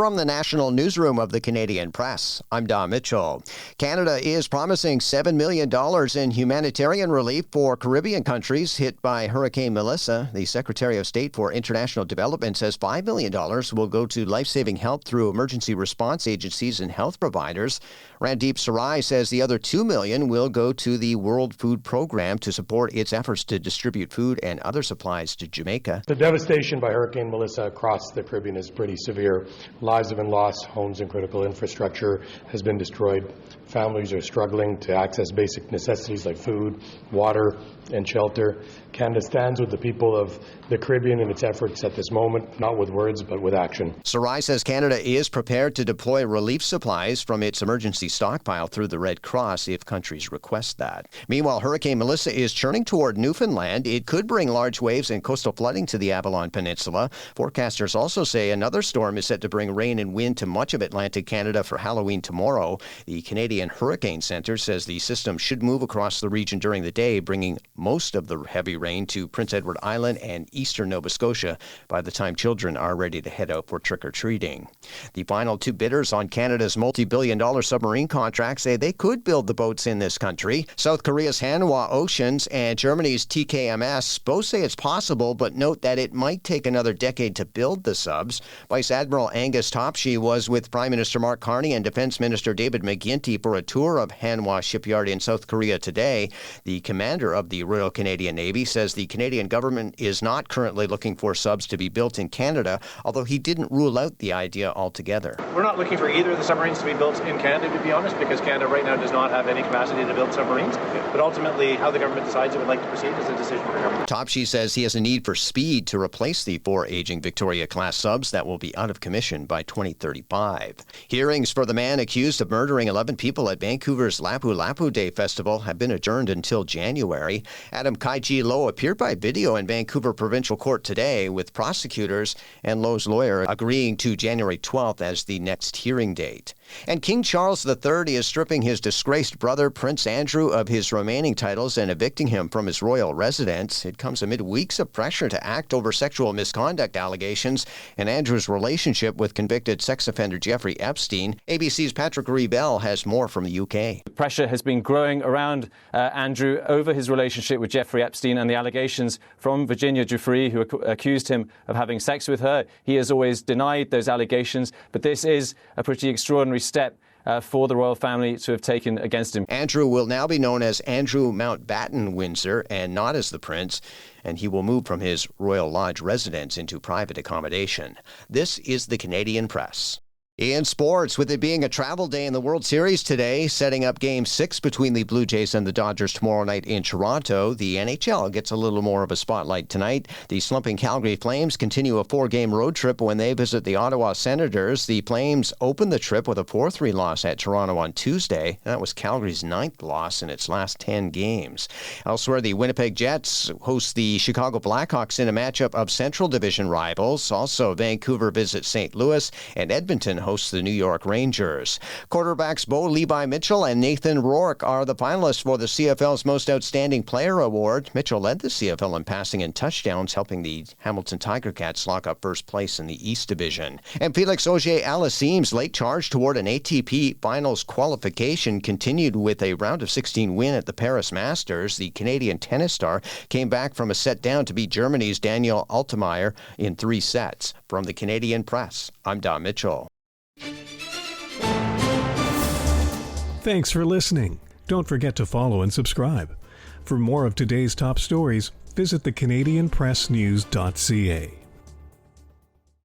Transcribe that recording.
From the National Newsroom of the Canadian Press, I'm Don Mitchell. Canada is promising $7 million in humanitarian relief for Caribbean countries hit by Hurricane Melissa. The Secretary of State for International Development says $5 million will go to life-saving help through emergency response agencies and health providers. Randeep Sarai says the other $2 million will go to the World Food Program to support its efforts to distribute food and other supplies to Jamaica. The devastation by Hurricane Melissa across the Caribbean is pretty severe. Lives have been lost, homes and critical infrastructure has been destroyed. Families are struggling to access basic necessities like food, water, and shelter. Canada stands with the people of the Caribbean in its efforts at this moment, not with words, but with action. Sarai says Canada is prepared to deploy relief supplies from its emergency stockpile through the Red Cross if countries request that. Meanwhile, Hurricane Melissa is churning toward Newfoundland. It could bring large waves and coastal flooding to the Avalon Peninsula. Forecasters also say another storm is set to bring rain and wind to much of Atlantic Canada for Halloween tomorrow. The Canadian Hurricane Center says the system should move across the region during the day, bringing most of the heavy rain to Prince Edward Island and eastern Nova Scotia by the time children are ready to head out for trick-or-treating. The final two bidders on Canada's multi-billion-dollar submarine contract say they could build the boats in this country. South Korea's Hanwha Oceans and Germany's TKMS both say it's possible, but note that it might take another decade to build the subs. Vice Admiral Angus Topshee was with Prime Minister Mark Carney and Defense Minister David McGuinty for a tour of Hanwha Shipyard in South Korea today. The commander of the Royal Canadian Navy says the Canadian government is not currently looking for subs to be built in Canada, although he didn't rule out the idea altogether. We're not looking for either of the submarines to be built in Canada, to be honest, because Canada right now does not have any capacity to build submarines. But ultimately, how the government decides it would like to proceed is a decision for the government. Topshee says he has a need for speed to replace the 4 aging Victoria-class subs that will be out of commission by 2035. Hearings for the man accused of murdering 11 people at Vancouver's Lapu Lapu Day Festival have been adjourned until January. Adam Kaiji Low appeared by video in Vancouver Provincial Court today, with prosecutors and Low's lawyer agreeing to January 12th as the next hearing date. And King Charles III is stripping his disgraced brother, Prince Andrew, of his remaining titles and evicting him from his royal residence. It comes amid weeks of pressure to act over sexual misconduct allegations and Andrew's relationship with convicted sex offender Jeffrey Epstein. ABC's Patrick Rebell has more from the UK. The pressure has been growing around Andrew over his relationship with Jeffrey Epstein and the allegations from Virginia Giuffre, who accused him of having sex with her. He has always denied those allegations, but this is a pretty extraordinary step for the royal family to have taken against him. Andrew will now be known as Andrew Mountbatten Windsor and not as the Prince, and he will move from his Royal Lodge residence into private accommodation. This is the Canadian Press. In sports, with it being a travel day in the World Series today, setting up Game 6 between the Blue Jays and the Dodgers tomorrow night in Toronto, the NHL gets a little more of a spotlight tonight. The slumping Calgary Flames continue a 4-game road trip when they visit the Ottawa Senators. The Flames opened the trip with a 4-3 loss at Toronto on Tuesday. That was Calgary's 9th loss in its last 10 games. Elsewhere, the Winnipeg Jets host the Chicago Blackhawks in a matchup of Central Division rivals. Also, Vancouver visits St. Louis, and Edmonton hosts the New York Rangers. Quarterbacks Bo Levi Mitchell and Nathan Rourke are the finalists for the CFL's Most Outstanding Player Award. Mitchell led the CFL in passing and touchdowns, helping the Hamilton Tiger Cats lock up first place in the East Division. And Felix Auger-Aliassime's late charge toward an ATP Finals qualification continued with a round of 16 win at the Paris Masters. The Canadian tennis star came back from a set down to beat Germany's Daniel Altmaier in 3 sets. From the Canadian Press, I'm Don Mitchell. Thanks for listening. Don't forget to follow and subscribe. For more of today's top stories, visit thecanadianpressnews.ca.